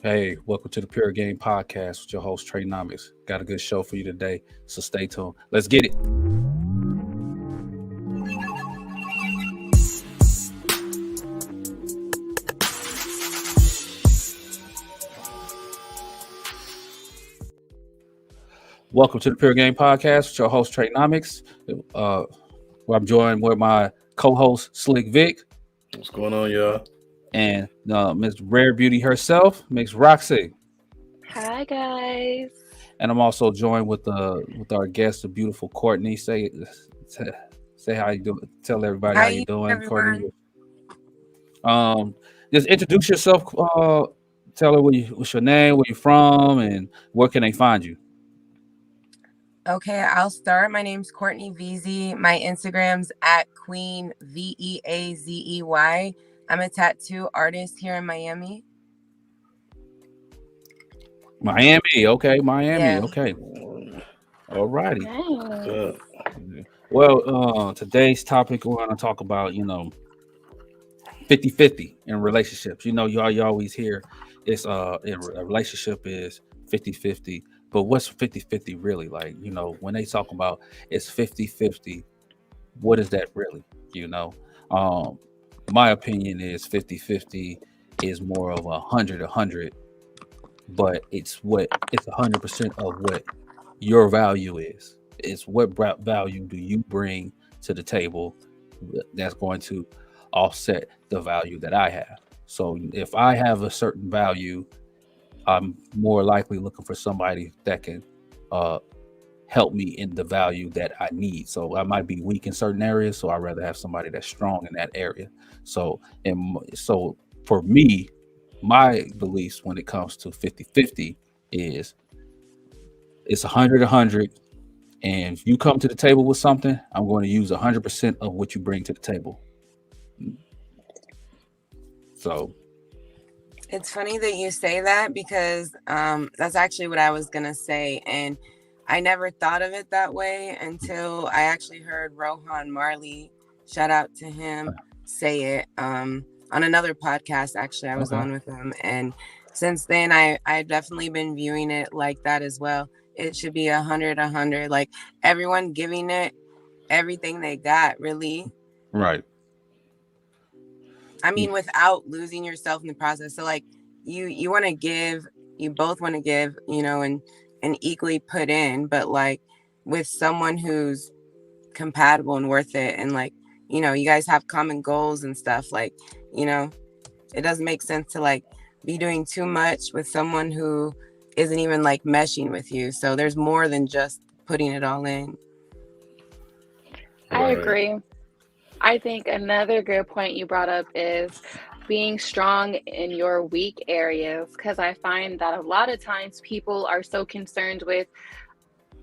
Hey, welcome to the Pure Game Podcast with your host Treynomics. Got a good show for you today, so stay tuned. Let's get it. Welcome to the Pure Game Podcast with your host Treynomics. Uh, where I'm joined with my co-host Slick Vic What's going on, y'all? and Miss Rare Beauty herself, Miss Roxy. Hi guys. And I'm also joined with our guest, the beautiful Courtney. Say how you doing. Tell everybody how you Hi, doing, Courtney. everyone. Um, just introduce yourself. Tell her what's your name, where you're from, and where can they find you. Okay, I'll start. My name's Courtney Veazey. My Instagram's at Queen Veazey. I'm a tattoo artist here in Miami. Miami, okay, Miami, Yeah. okay. All righty. Nice. Good. Well, today's topic we're going to talk about, 50-50 in relationships. You always hear it's in a relationship is 50-50, but what's 50-50 really like? When they talk about it's 50-50, what is that really? You know, um, my opinion is 50-50 is more of 100-100, but it's 100% of what your value is. It's what value do you bring to the table that's going to offset the value that I have. So if I have a certain value, I'm more likely looking for somebody that can uh, help me in the value that I need. So I might be weak in certain areas, so I'd rather have somebody that's strong in that area. So for me, my beliefs when it comes to 50-50 is it's 100-100. And if you come to the table with something, I'm going to use 100% of what you bring to the table. So, It's funny that you say that because that's actually what I was going to say. And I never thought of it that way until I actually heard Rohan Marley, shout out to him, say it on another podcast. Actually, I was okay. on with him. And since then, I've definitely been viewing it like that as well. It should be 100-100, like everyone giving it everything they got, really. Right. I mean, without losing yourself in the process. So like you want to give, you both want to give, and equally put in, but like with someone who's compatible and worth it, and like, you guys have common goals and stuff, like, you know, it doesn't make sense to like be doing too much with someone who isn't even like meshing with you. So there's more than just putting it all in. I Right. agree. I think another good point you brought up is being strong in your weak areas, because I find that a lot of times people are so concerned with,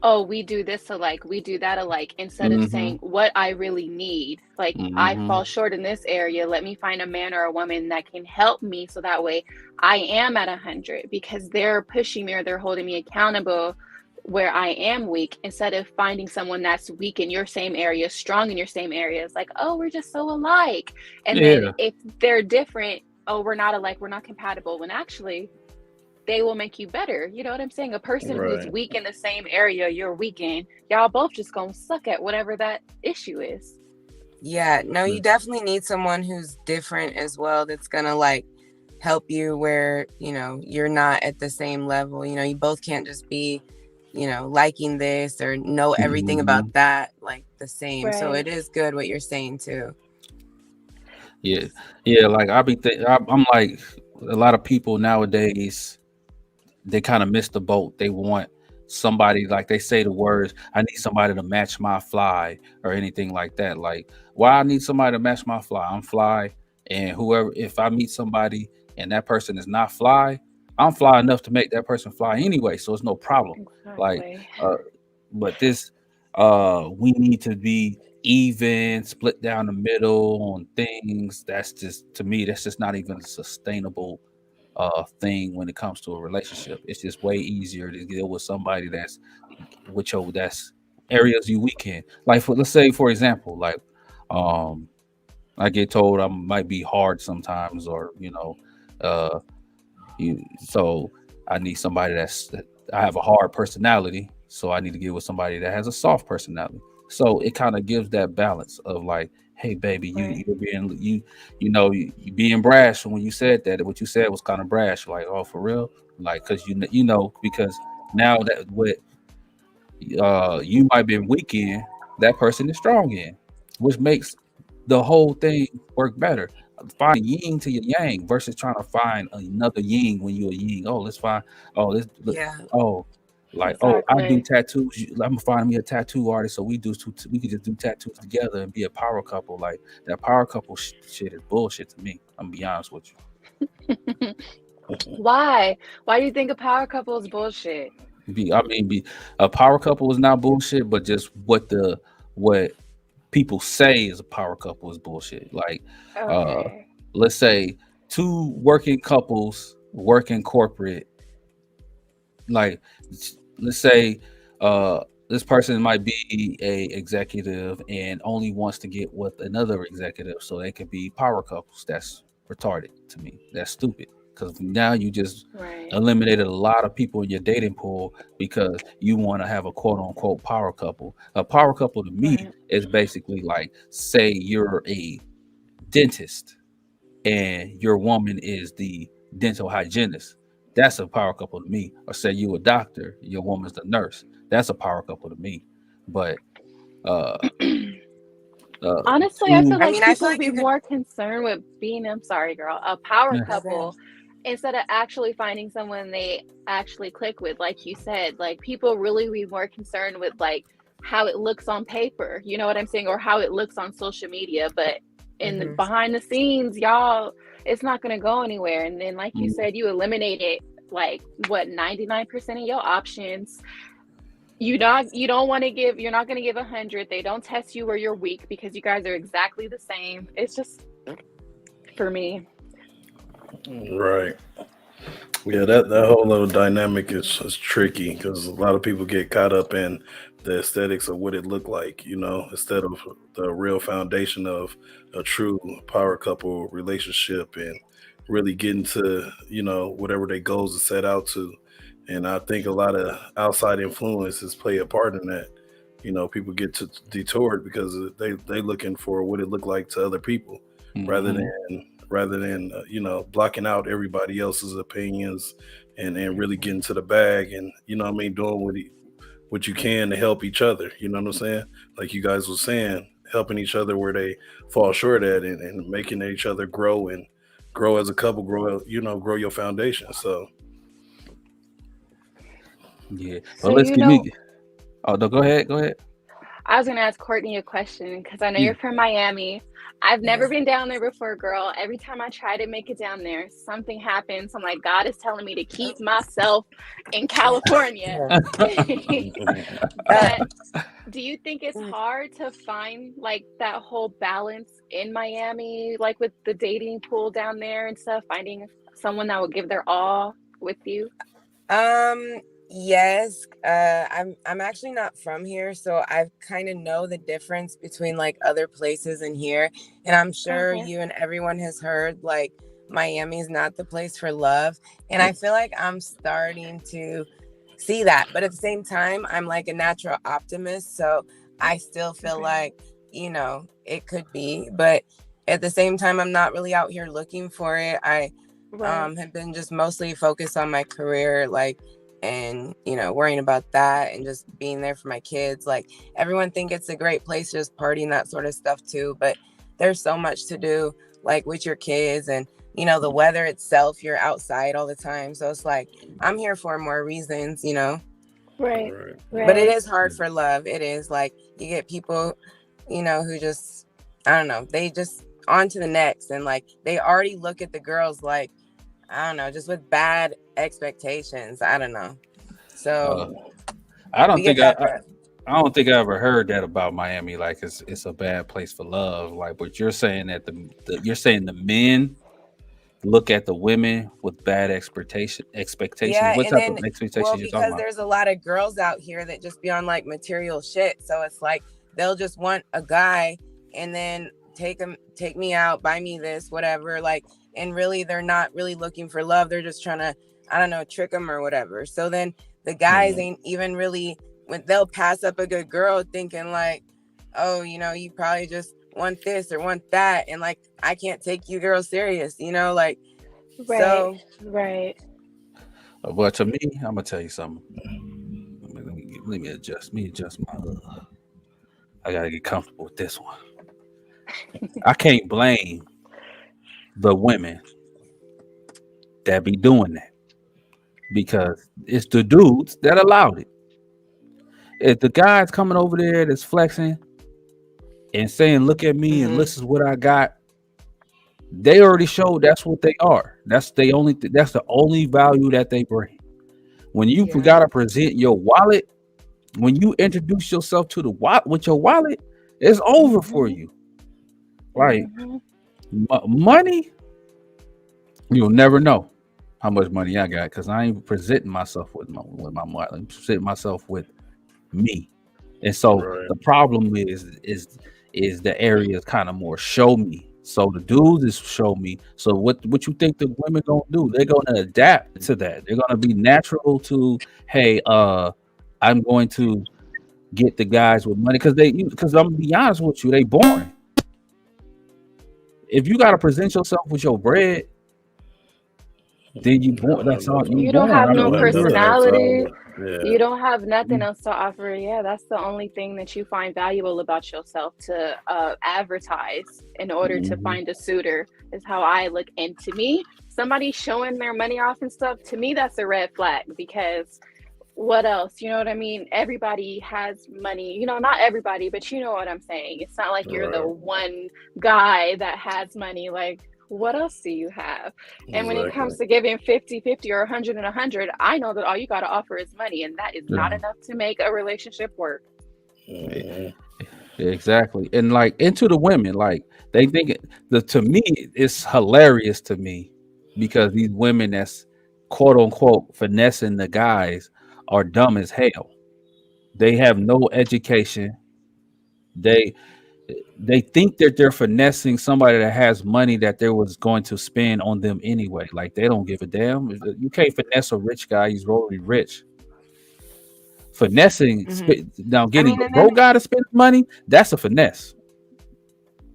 oh, we do this alike, we do that alike, instead of Mm-hmm. saying what I really need. Like, I Mm-hmm. fall short in this area. Let me find a man or a woman that can help me so that way I am at 100, because they're pushing me or they're holding me accountable where I am weak, instead of finding someone that's weak in your same area, strong in your same areas. Like, oh, we're just so alike. And then Yeah. if they're different, oh, we're not alike, we're not compatible. When actually, they will make you better. You know what I'm saying? A person who's Right. weak in the same area you're weak in, y'all both just gonna suck at whatever that issue is. Yeah, no, you definitely need someone who's different as well, that's gonna like help you where, you're not at the same level. You both can't just be, liking this or know everything Mm-hmm. about that like the same. So Right. it is good what you're saying too. Yeah. Yeah. Like I'm like a lot of people nowadays. They kind of miss the boat. They want somebody like they say the words, I need somebody to match my fly or anything like that. Like, why I need somebody to match my fly? I'm fly, and whoever if I meet somebody and that person is not fly, I'm fly enough to make that person fly anyway, so it's no problem. Like, Exactly. uh, but this we need to be even, split down the middle on things. That's just to me, that's just not even a sustainable thing when it comes to a relationship. It's just way easier to deal with somebody that's areas you weak in. Like let's say for example, like um I get told I might be hard sometimes, or uh So I need somebody I have a hard personality, so I need to get with somebody that has a soft personality. So it kind of gives that balance of like, hey baby, Right. you're being you being brash when you said that. What you said was kind of brash, like, oh, for real, like, because because now that what you might be weak in, that person is strong in, which makes the whole thing work better. Find yin to your yang versus trying to find another yin when you're a yin. Oh, let's find. Oh, Yeah. oh, like, oh, I do Exactly. tattoos. I'm gonna find me a tattoo artist, so we could just do tattoos together and be a power couple. Like that power couple shit is bullshit to me. I'm gonna be honest with Why? Why do you think a power couple is bullshit? you. A power couple is not bullshit, but just what people say is a power couple is bullshit. Like, uh, Okay. let's say two working couples work in corporate. Like, let's say uh, this person might be a executive and only wants to get with another executive, so they could be power couples. That's retarded to me. That's stupid because now you just Right. eliminated a lot of people in your dating pool because you want to have a quote unquote power couple. A power couple to me Right. is basically like, say you're a dentist and your woman is the dental hygienist. That's a power couple to me. Or say you a doctor, your woman's the nurse. That's a power couple to me. But uh Honestly, I feel two I like mean, I people feel would like be you could. more concerned with being, I'm sorry, girl, a power yeah, Okay. couple instead of actually finding someone they actually click with, like you said. Like people really be more concerned with like how it looks on paper, you know what I'm saying, or how it looks on social media. But in the Hmm. behind the scenes, y'all, it's not gonna go anywhere. And then, like you mm, said, you eliminated like what 99% of your options. You don't want to give, you're not going to give 100. They don't test you where you're weak because you guys are exactly the same. It's just for me. Right. Yeah, that whole little dynamic is tricky because a lot of people get caught up in the aesthetics of what it looked like, instead of the real foundation of a true power couple relationship and really getting to, whatever their goals are set out to. And I think a lot of outside influences play a part in that. People get to detoured because they looking for what it looked like to other people rather mm-hmm. than blocking out everybody else's opinions and really getting to the bag and what I mean, doing what you can to help each other. You know what I'm saying? Like you guys were saying, helping each other where they fall short at and making each other grow and grow as a couple, grow your foundation. So Yeah. So, But let's give me. Oh no, go ahead. Go ahead. I was going to ask Courtney a question because I know Yeah. you're from Miami. I've never Yeah. been down there before, girl. Every time I try to make it down there, something happens. I'm like, God is telling me to keep myself in Yeah. California. Yeah. Uh, But do you think it's hard to find like that whole balance in Miami, like with the dating pool down there and stuff, finding someone that will give their all with you? Um, yes. I'm actually not from here, so I kind of know the difference between like other places and here. And I'm sure Okay. you and everyone has heard like Miami's not the place for love. And I feel like I'm starting to see that. But at the same time, I'm like a natural optimist, so I still feel Okay. like, it could be, but at the same time, I'm not really out here looking for it. I Right. have been just mostly focused on my career, like, and worrying about that and just being there for my kids. Like, everyone think it's a great place to just party and that sort of stuff too, but there's so much to do, like with your kids and the weather itself. You're outside all the time, so it's like I'm here for more reasons. Right. right. But it Right. is hard for love. It is like you get people, who just, I don't know, they just on to the next, and like they already look at the girls like, I don't know, just with bad expectations. I don't know. Uh, So I we don't get think that. But I don't think I ever heard that about Miami. Like it's a bad place for love. Like, but you're saying that you're saying the men look at the women with bad expectations. yeah, What and type of then, well, expectations you talking because about? there's a lot of girls out here that just be on like material shit. So it's like they'll just want a guy and then take me out, buy me this, whatever. Like and really they're not really looking for love. They're just trying to, I don't know, trick them or whatever. So then the guys ain't even really, when they'll pass up a good girl thinking like, oh, you know, you probably just want this or want that, and like I can't take you girl serious, you know, like so Right. But to me, I'm gonna tell you something. Let me adjust. My. I gotta get comfortable with this one. I can't blame the women that be doing that because it's the dudes that allowed it. If the guys coming over there that's flexing and saying, "Look at me," and this is what I got, they already showed that's what they are. That's the only value that they bring. When you gotta present your wallet, when you introduce yourself to the wallet with your wallet, it's over for you. Like money, you'll never know how much money I got because I ain't presenting myself with my wallet. I'm presenting myself with me, and so the problem is the areas kind of more show me. So the dudes is show me. So what you think the women gonna do? They're gonna adapt to that. They're gonna be natural to, hey, I'm going to get the guys with money because I'm gonna be honest with you, they boring. If you gotta present yourself with your bread, then you born. That's all you don't born. have I no mean, personality. Yeah. You don't have nothing else to offer. Yeah, that's the only thing that you find valuable about yourself to advertise in order to find a suitor is how I look. And to me, somebody showing their money off and stuff, to me, that's a red flag because what else? You know what I mean? Everybody has money. You know, not everybody, but you know what I'm saying. It's not like you're the one guy that has money. Like, what else do you have? And when it comes to giving 50-50 or 100 and 100, I know that all you got to offer is money, and that is not enough to make a relationship work. Exactly. And like into the women, like they think to me, it's hilarious to me because these women that's quote unquote finessing the guys are dumb as hell. They have no education. They think that they're finessing somebody that has money that they was going to spend on them anyway. Like they don't give a damn. You can't finesse a rich guy. He's already rich. Finessing now getting a broke guy to spend money, that's a finesse.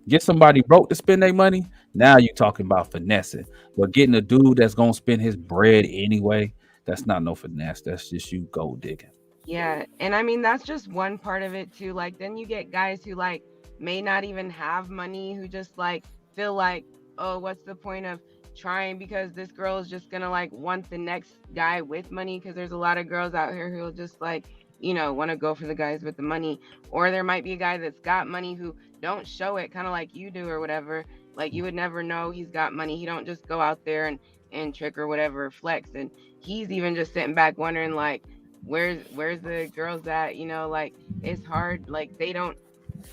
Get somebody broke to spend their money. Now you're talking about finessing. But getting a dude that's gonna spend his bread anyway, that's not no finesse. That's just you gold digging. Yeah, and I mean that's just one part of it too. Like then you get guys who like may not even have money, who just like feel like, oh, what's the point of trying because this girl is just gonna like want the next guy with money, because there's a lot of girls out here who'll just like, you know, want to go for the guys with the money. Or there might be a guy that's got money who don't show it, kind of like you do or whatever. Like you would never know he's got money. He don't just go out there and trick or whatever, flex. And he's even just sitting back wondering like, where's the girls at, you know? Like it's hard, like they don't,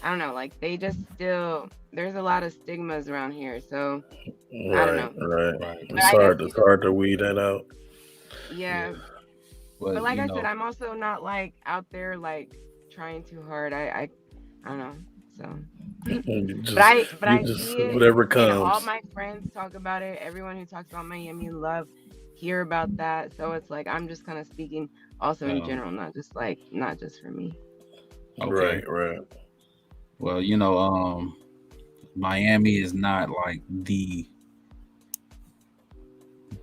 I don't know, like they just still, there's a lot of stigmas around here, so I don't know. Right. It's hard to weed that out. Yeah, but like I said, I'm also not like out there like trying too hard. I don't know, so but I see it, whatever comes. And all my friends talk about it. Everyone who talks about Miami love hear about that. So it's like I'm just kind of speaking also in general, not just for me. Okay. Right. Well, you know, Miami is not like the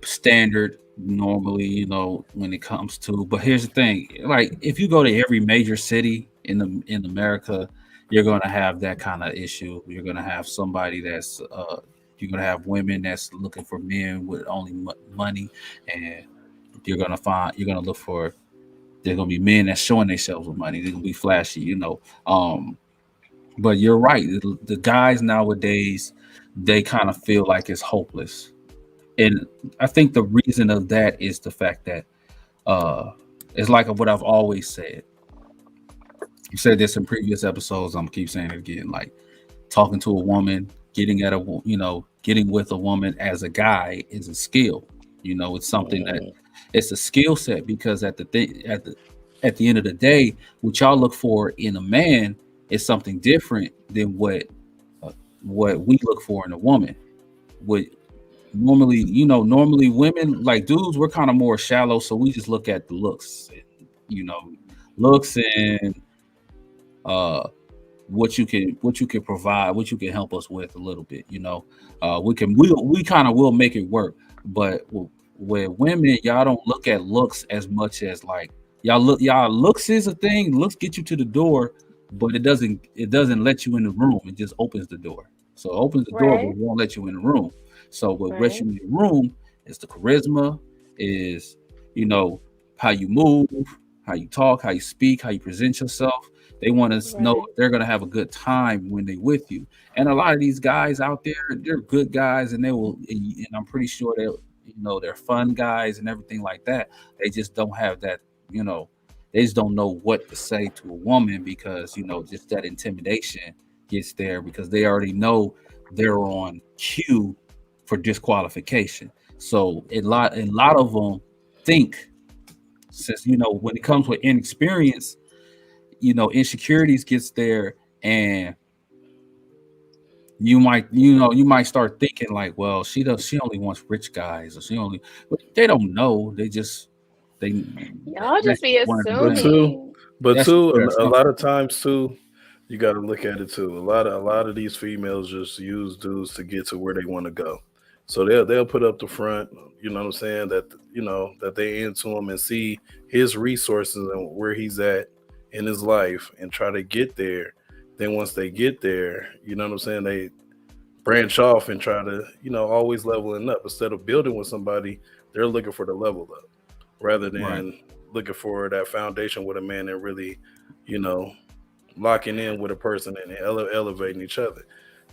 standard normally, you know, when it comes to, but here's the thing, like if you go to every major city in America, you're going to have that kind of issue. You're going to have somebody that's you're going to have women that's looking for men with only money, and you're going to look for, there's going to be men that's showing themselves with money. They're going to be flashy, you know. But you're right. The guys nowadays, they kind of feel like it's hopeless. And I think the reason of that is the fact that it's like what I've always said. You said this in previous episodes. I'm gonna keep saying it again. Like talking to a woman, getting with a woman as a guy is a skill. You know, it's something that it's a skill set, because at the end of the day, what y'all look for in a man is something different than what we look for in a woman. What normally women, like dudes, we're kind of more shallow, so we just look at the looks, you know, looks and uh what you can provide, what you can help us with a little bit, we kind of will make it work. But with women, y'all don't look at looks as much as like y'all looks is a thing. Looks get you to the door, but it doesn't let you in the room. It just opens the door. So it opens the door, but Right. it won't let you in the room. So what lets Right. you in the room is the charisma, is you know how you move, how you talk, how you speak, how you present yourself. They want to know Right. if they're gonna have a good time when they with you. And a lot of these guys out there, they're good guys, and and I'm pretty sure they're fun guys and everything like that. They just don't have that, you know, they just don't know what to say to a woman because just that intimidation gets there because they already know they're on cue for disqualification. So a lot of them think, since when it comes with inexperience, insecurities gets there, and you might start thinking like, well, she only wants rich guys, or she only, but they don't know. They Y'all that's just be just one of the But things. too, assuming. but That's just too, their a lot of assumption. times too, you got to look at it too. A lot of these females just use dudes to get to where they want to go. So they'll put up the front, you know what I'm saying, that that they into him and see his resources and where he's at in his life and try to get there. Then once they get there, you know what I'm saying, they branch off and try to, always leveling up. Instead of building with somebody, they're looking for the level up rather Right. than looking for that foundation with a man and really, you know, locking in with a person and elevating each other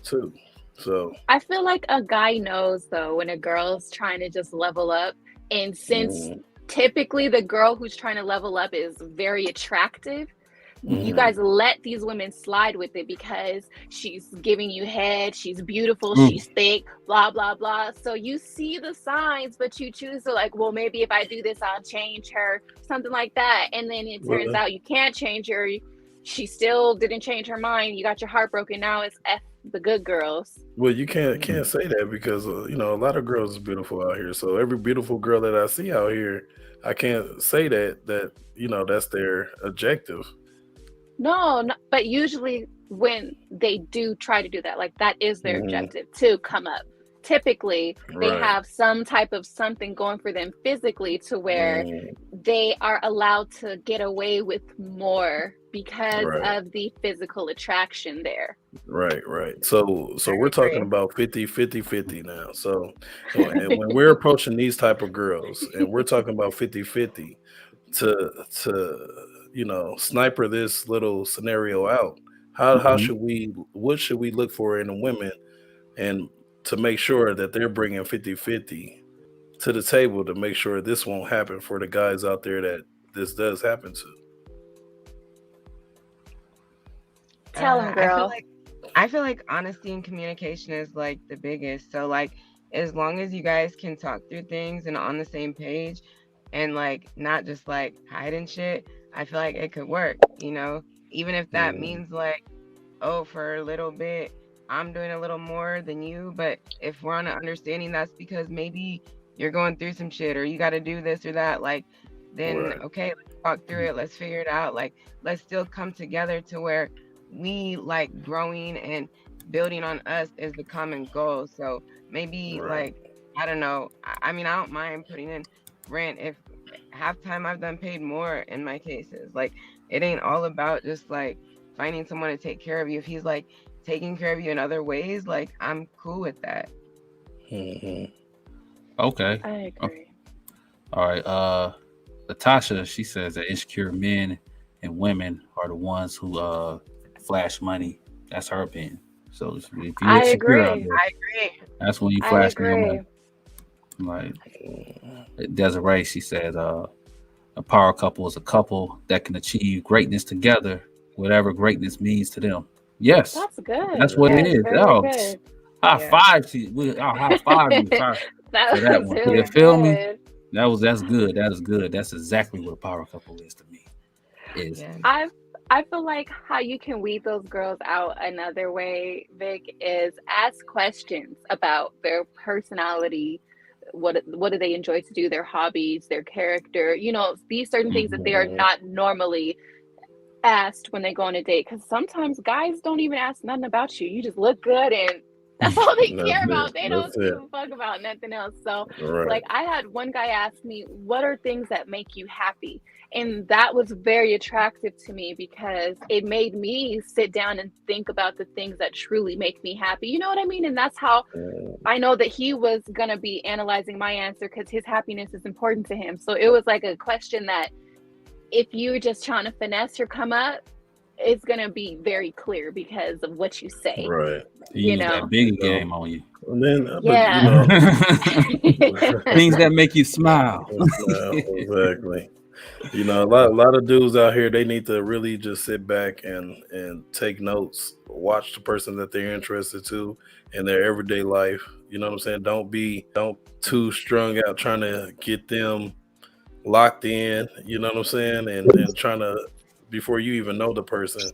too. So, I feel like a guy knows though when a girl's trying to just level up. And since mm, typically the girl who's trying to level up is very attractive, you mhm, guys let these women slide with it because she's giving you head, she's beautiful, True. she's thick, blah, blah, blah. So you see the signs, but you choose to, like, well, maybe if I do this, I'll change her, something like that. And then it turns well, out you can't change her. She still didn't change her mind. You got your heart broken. Now it's F the good girls. you can't say that because a lot of girls is beautiful out here. So every beautiful girl that I see out here, I can't say that that's their objective. No, no, but usually when they do try to do that, like that is their Hmm. objective to come up. Typically, they Right. have some type of something going for them physically to where Mm, they are allowed to get away with more because right. of the physical attraction there. Right, right. So I we're talking agree. about 50-50 now. So and when we're approaching these type of girls and we're talking about 50-50 to sniper this little scenario out, how Mhm. should we what should we look for in the women and to make sure that they're bringing 50-50 to the table to make sure this won't happen for the guys out there that this does happen to. Tell them, I feel girl. like I feel like honesty and communication is like the biggest. So like as long as you guys can talk through things and on the same page and like not just like hiding shit, I feel like it could work, you know? Even if that Mm, means like, oh, for a little bit I'm doing a little more than you, but if we're on an understanding that's because maybe you're going through some shit or you got to do this or that, like then right, okay, let's talk through it, let's figure it out. Like let's still come together to where we like growing and building on us is the common goal. So maybe right, like I don't know. I mean, I don't mind putting in rent if half time I've done paid more in my cases. Like it ain't all about just like finding someone to take care of you. If he's like taking care of you in other ways, like I'm cool with that. hmm Okay. I Okay. agree. All right. Natasha, she says that insecure men and women are the ones who flash money. That's her opinion. So if you're I insecure out agree. there, I agree. that's when you I flashing your money. agree. Like Desiree, she said, a power couple is a couple that can achieve greatness together, whatever greatness means to them. Yes, That's good. that's what it Yes, is. very Oh, good. high Yeah. five to you. I'll high five you for That that was one. You really feel me? good. That's good. That is good. That's exactly what a power couple is to me. Is Yeah. I've I feel like how you can weed those girls out another way, Vic, is ask questions about their personality. What do they enjoy to do? Their hobbies, their character. You know, these certain things that they are Mhm. not normally asked when they go on a date. Because sometimes guys don't even ask nothing about you. You just look good, and that's all they That's care it. about. They That's don't it. give a fuck about nothing else. So, Right. like, I had one guy ask me, "What are things that make you happy?" And that was very attractive to me because it made me sit down and think about the things that truly make me happy. You know what I mean? And that's how Mm, I know that he was going to be analyzing my answer because his happiness is important to him. So it was like a question that if you're just trying to finesse or come up, it's going to be very clear because of what you say, right. He you used that know? bigger So, game on you. and then, but Yeah. Things that make you smile. exactly. A lot of dudes out here, they need to really just sit back and take notes, watch the person that they're interested to in their everyday life. You know what I'm saying? Don't too strung out trying to get them locked in, you know what I'm saying? And trying to, before you even know the person,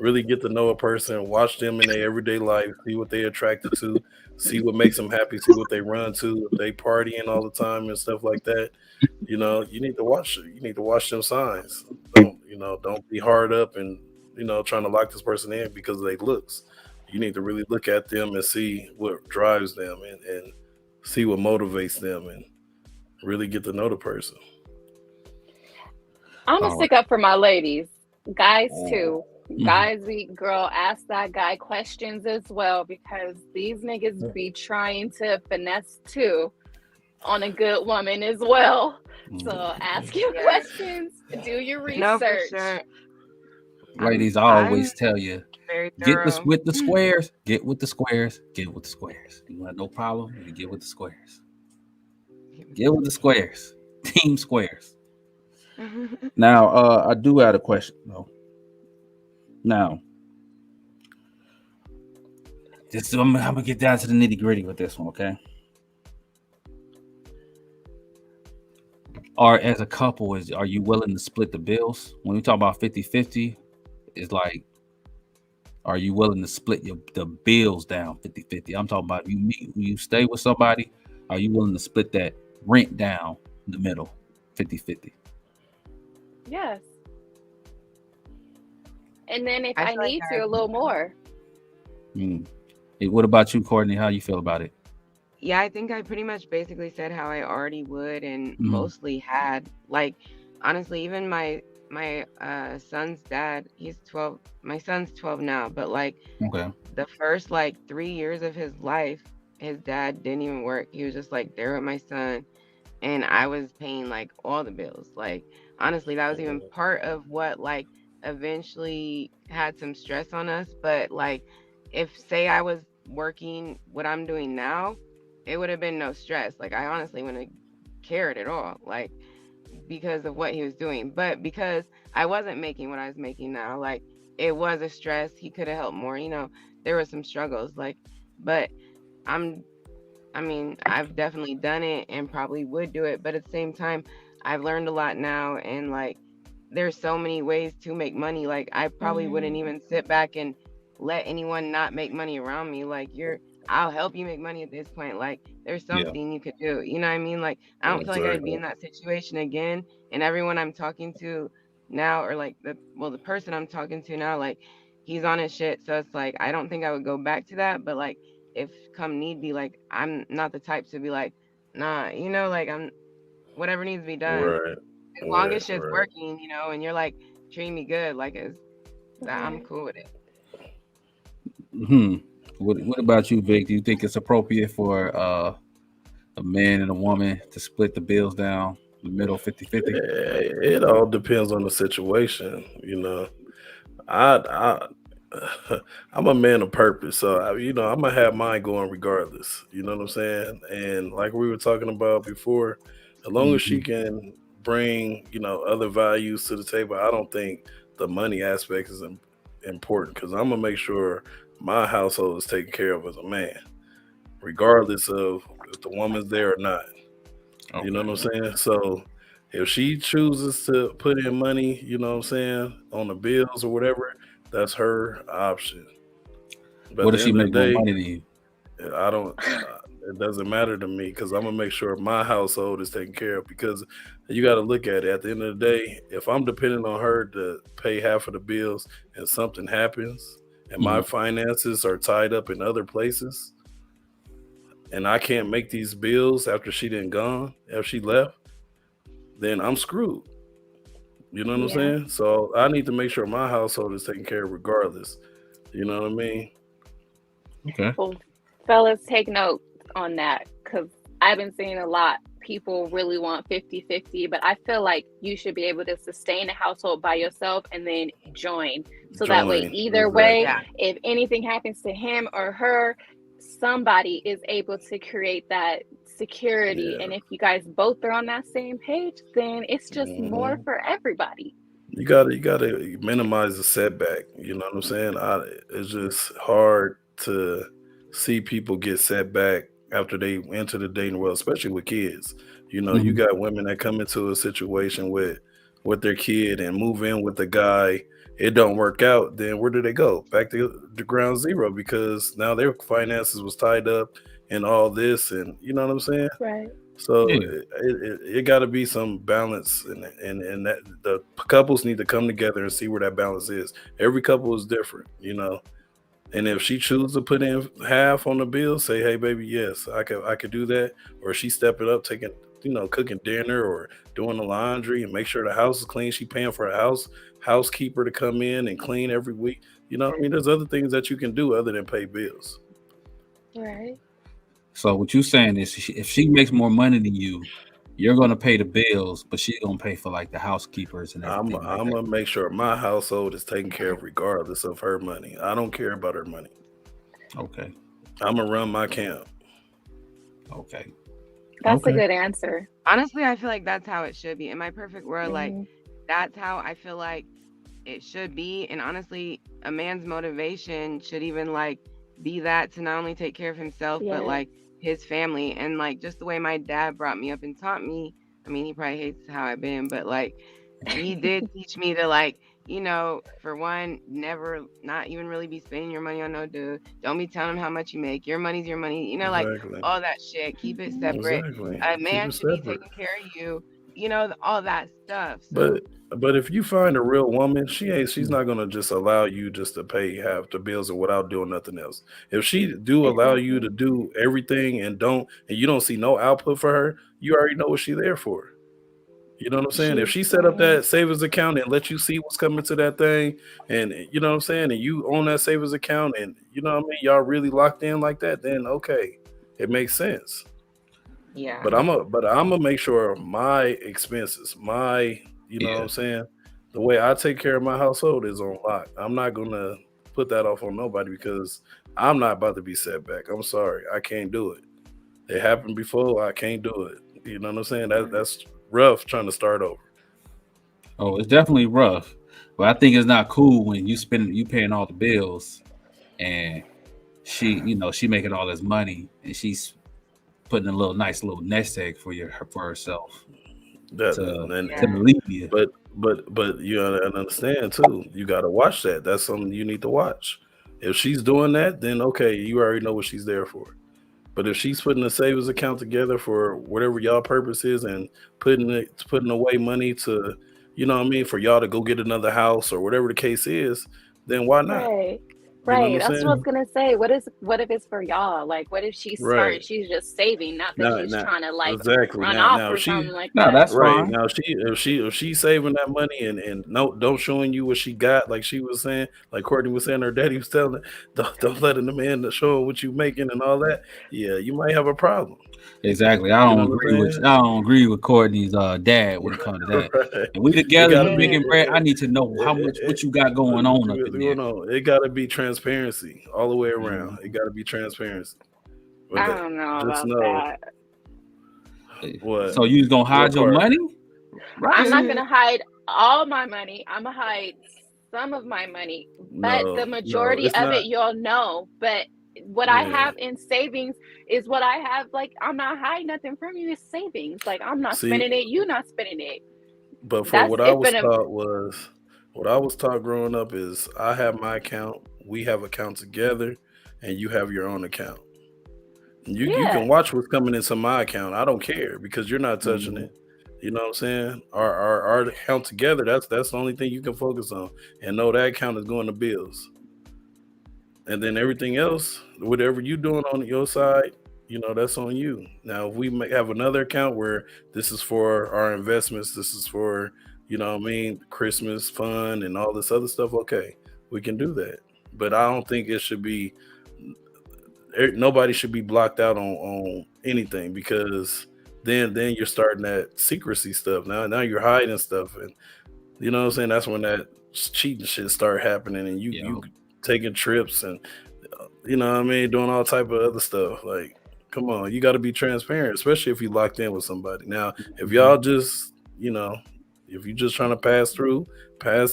really get to know a person, watch them in their everyday life, see what they're attracted to, see what makes them happy, see what they run to, if they partying all the time and stuff like that. You need to watch it. You need to watch them signs. Don't be hard up and trying to lock this person in because of their looks. You need to really look at them and see what drives them and see what motivates them and really get to know the person. I'm gonna All right. stick up for my ladies, guys Mm. too. Mhm. Guys, be girl, ask that guy questions as well because these niggas be trying to finesse too on a good woman as well. So ask your Yeah. questions, do your No, for research. sure. Ladies, I I'm always tell you, very get this thorough. with the squares. Get with the squares. Get with the squares. You want no problem? You get with the squares. Get with the squares. Team squares. Now, I do have a question though. Now, I'm gonna get down to the nitty gritty with this one, okay? Or as a couple, are you willing to split the bills? When we talk about 50-50, it's like, are you willing to split the bills down 50-50? I'm talking about you stay with somebody, are you willing to split that rent down in the middle 50-50? Yes. And then if I I feel like need to, a little more. Mm. Hey, what about you, Courtney? How you feel about it? yeah, I think I pretty much basically said how I already would and Mm. mostly had. Like honestly, even my son's dad, he's 12. My son's 12 now, but like Okay. the first like 3 years of his life, his dad didn't even work. He was just like there with my son, and I was paying like all the bills. Like honestly, that was even part of what like eventually had some stress on us. But like if say I was working what I'm doing now, it would have been no stress. Like I honestly wouldn't have cared at all. Like because of what he was doing. But because I wasn't making what I was making now, like it was a stress. He could have helped more, there were some struggles. Like, but I'm I've definitely done it and probably would do it, but at the same time, I've learned a lot now and like there's so many ways to make money. Like I probably wouldn't Mm-hmm. even sit back and let anyone not make money around me. Like I'll help you make money at this point. Like there's Yeah. something you could do. You know what I mean? Like I don't feel like I'd be Exactly. in that situation again. And everyone I'm talking to now, or like the person I'm talking to now, like he's on his shit. So it's like I don't think I would go back to that. But like if come need be, like I'm not the type to be like, nah, like I'm whatever needs to be done. Right. As long Right. as shit's Right. working, and you're like treating me good, like it's that I'm Mm-hmm. cool with it. Hmm. What about you, Vic? Do you think it's appropriate for a man and a woman to split the bills down the middle 50-50? It all depends on the situation. I I'm a man of purpose, so I'm gonna have mine going regardless. You know what I'm saying? And like we were talking about before, as long as she Hmm. can bring other values to the table, I don't think the money aspect is important because I'm gonna make sure my household is taken care of as a man, regardless of if the woman's there or not. You know Okay. what I'm saying? So If she chooses to put in money, you know what I'm saying, on the bills or whatever, that's her option. But at What the if she end of make the more day, money than you? I don't. It doesn't matter to me because I'm gonna make sure my household is taken care of. Because you got to look at it. At the end of the day, if I'm depending on her to pay half of the bills and something happens and my Mhm. finances are tied up in other places and I can't make these bills after she done gone, after she left, then I'm screwed. You know what I'm Yeah. saying? So I need to make sure my household is taken care of regardless. You know what I mean? Okay. Well, fellas, take note on that because I've been seeing a lot. People really want 50-50, but I feel like you should be able to sustain a household by yourself and then join. So that way, Join. either way, Exactly. Yeah. if anything happens to him or her, somebody is able to create that security. Yeah. And if you guys both are on that same page, then it's just more Mhm. for everybody. You gotta minimize the setback. You know what I'm saying? It's just hard to see people get set back after they enter the dating world, especially with kids. You know, you Mhm. got women that come into a situation with their kid and move in with the guy. It don't work out. Then where do they go? Back to the ground zero because now their finances was tied up and all this, and you know what I'm saying? Right. So Yeah. it got to be some balance, and that the couples need to come together and see where that balance is. Every couple is different, you know. And if she chooses to put in half on the bill, say, "Hey, baby, yes, I could do that," or she step it up, taking cooking dinner or doing the laundry and make sure the house is clean. She paying for a housekeeper to come in and clean every week. You know what I mean? There's other things that you can do other than pay bills. Right. So what you saying is, if she makes more money than you, you're gonna pay the bills, but she's gonna pay for like the housekeepers and I'm everything like I'm that. gonna make sure my household is taken care of regardless of her money. I don't care about her money. Okay. I'm gonna run my camp. Okay. That's a Okay. good answer. Honestly, I feel like that's how it should be. In my perfect world, like Mhm. that's how I feel like it should be. And honestly, a man's motivation should even like be that to not only take care of himself, but Yeah. like his family. And like just the way my dad brought me up and taught me. I mean, he probably hates how I've been, but like he did teach me to like, for one, never not even really be spending your money on no dude. Don't be telling him how much you make. Your money's your money. Like Exactly. all that shit. Keep it Mhm. separate. Exactly. A Keep man it should be separate. taking care of you. All that stuff. So But if you find a real woman, she's Mm. not gonna just allow you just to pay half the bills or without doing nothing else. If she do allow you to Exactly. do everything and you don't see no output for her, you already know what she's there for. You know what I'm saying? If She's she set up that savings account and let you see what's coming to that thing, and you know what I'm saying, and you own that savings account, and you know what I mean, y'all really locked in like that, then okay, it makes sense. yeah. But I'm gonna make sure my expenses, you know what Yeah. I'm saying, the way I take care of my household is on lock. I'm not gonna put that off on nobody because I'm not about to be set back. I'm sorry, I can't do it. It happened before. I can't do it. You know what I'm saying? That's rough trying to start over. Oh, it's definitely rough, but I think it's not cool when you paying all the bills and she making all this money and she's putting a nice little nest egg for herself That to and Yeah. leave you. but you gotta understand too. You gotta watch that. That's something you need to watch. If she's doing that, then okay, you already know what she's there for. But if she's putting a savings account together for whatever y'all purpose is and putting away money to, you know what I mean, for y'all to go get another house or whatever the case is, then why not? right. You know what Right. I'm That's what I was saying? gonna say. What if it's for y'all? Like what if she's smart and Right. she's just saving, not that Now, she's now, trying to like exactly. run Now, off now or if she something like No, that. that's right fine. now if she's saving that money and no don't showing you what she got, like she was saying, like Courtney was saying, her daddy was telling her, don't letting the man show her what you making and all that. Yeah, you might have a problem. Exactly. You know what I'm saying? I don't agree with Courtney's dad when it comes to that. Right. And we It together, got to you be Yeah. making bread. I need to know what you got going on up in there. it got to be transparency all the way around. It Mhm. got to be transparency with I that. don't know Just about know that. what So you gonna hide what your part. money, I'm right? not gonna hide all my money. I'm gonna hide some of my money, but the No, no, majority it's of not. it you'll know. But what I have in savings is what I have. Like, I'm not hiding nothing from you. It's savings. Like, I'm not spending it. You not spending it. But for That's what I it. was taught was, what I was taught growing up is I have my account, we have account together, and you have your own account. You can watch what's coming into my account. I don't care because you're not touching it. You know what I'm saying? Our account together, that's the only thing you can focus on. And know that account is going to bills. And then everything else, whatever you're doing on your side, you know, that's on you. Now, if we have another account where this is for our investments, this is for, you know what I mean, Christmas fund and all this other stuff, okay, we can do that. But I don't think it should be, nobody should be blocked out on anything, because then you're starting that secrecy stuff. Now you're hiding stuff, and you know what I'm saying, that's when that cheating shit start happening, and you taking trips and you know what I mean, doing all type of other stuff. Like, come on, you got to be transparent, especially if you locked in with somebody. Now, if y'all just, you know, if you're just trying to pass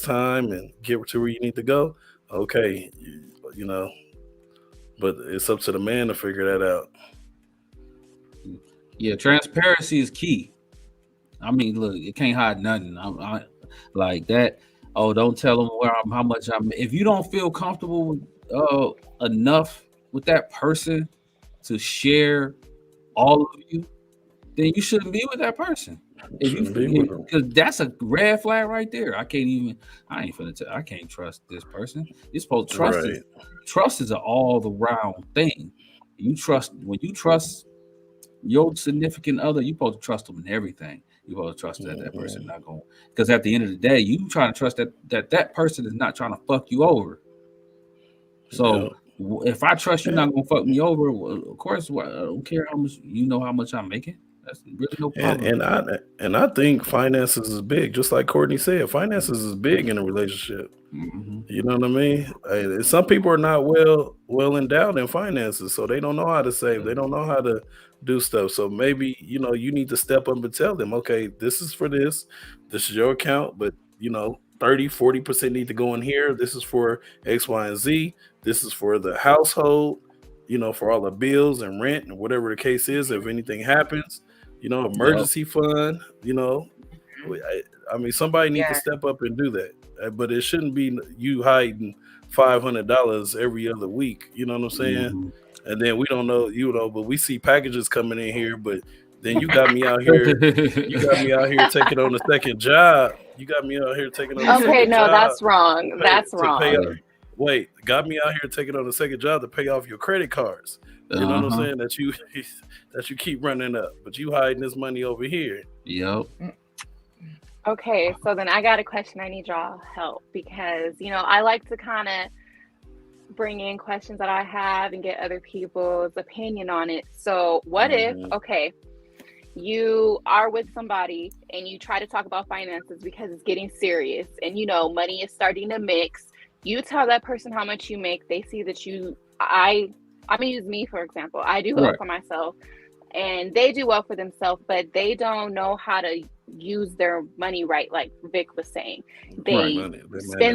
time and get to where you need to go, okay, you know, but it's up to the man to figure that out. Yeah, transparency is key. I mean, look, you can't hide nothing. I like that. Oh, don't tell them how much I'm. If you don't feel comfortable enough with that person to share all of you, then you shouldn't be with that person. Because that's a red flag right there. I can't trust this person. You're supposed to trust it. Trust is an all-around thing. When you trust your significant other, you're supposed to trust them in everything. You're supposed to trust that person not going. Because at the end of the day, you trying to trust that person is not trying to fuck you over. So if I trust you're not gonna fuck me over, of course, I don't care how much I'm making. That's really no problem. And I think finances is big, just like Courtney said. Finances is big in a relationship. You know what I mean? Some people are not well endowed in finances, so they don't know how to save. They don't know how to do stuff. So maybe, you know, you need to step up and tell them, okay, this is for this. This is your account, but you know, 30-40% need to go in here. This is for X, Y, and Z. This is for the household, you know, for all the bills and rent and whatever the case is. If anything happens, you know, emergency fund, you know, I mean, somebody needs to step up and do that. But it shouldn't be you hiding $500 every other week. You know what I'm saying? And then we don't know, you know, but we see packages coming in here, but then you got me out here. You got me out here taking on a second job. You got me out here taking on a second job. That's wrong. That's wrong. Wait, got me out here taking on a second job to pay off your credit cards. You know what I'm saying? That you keep running up, but you hiding this money over here. Yep. Okay, so then I got a question. I need y'all help because, you know, I like to kind of bring in questions that I have and get other people's opinion on it. So what if, okay, you are with somebody and you try to talk about finances because it's getting serious and, you know, money is starting to mix. You tell that person how much you make. They see that I'm going to use me, for example. I do well for myself and they do well for themselves, but they don't know how to use their money right. Like Vic was saying, they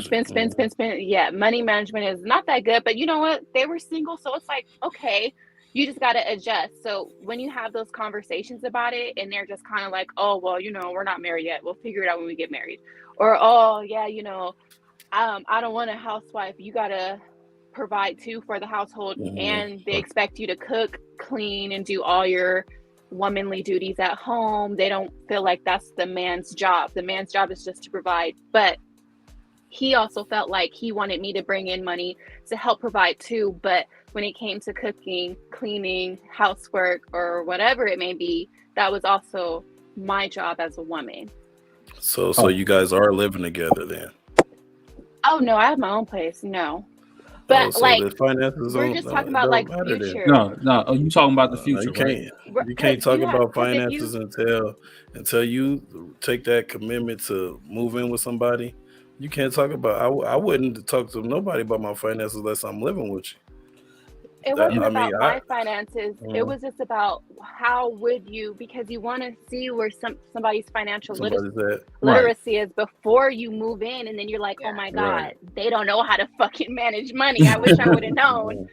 spend. Yeah. Money management is not that good, but you know what? They were single. So it's like, okay, you just got to adjust. So when you have those conversations about it and they're just kind of like, oh, well, you know, we're not married yet. We'll figure it out when we get married. Or, oh yeah, you know, I don't want a housewife. You got to provide too for the household and they expect you to cook, clean, and do all your womanly duties at home. They don't feel like that's the man's job. The man's job is just to provide. But he also felt like he wanted me to bring in money to help provide too. But when it came to cooking, cleaning, housework, or whatever it may be, that was also my job as a woman. So you guys are living together then? Oh no, I have my own place. No. But so like the finances we're just talking about like future. No. Are you talking about the future? You can't talk about finances until you take that commitment to move in with somebody. You can't talk about. I wouldn't talk to nobody about my finances unless I'm living with you. It wasn't about my finances. It was just about how would you, because you want to see where somebody's financial literacy is before you move in, and then you're like, oh my God, they don't know how to fucking manage money. I wish I would have known.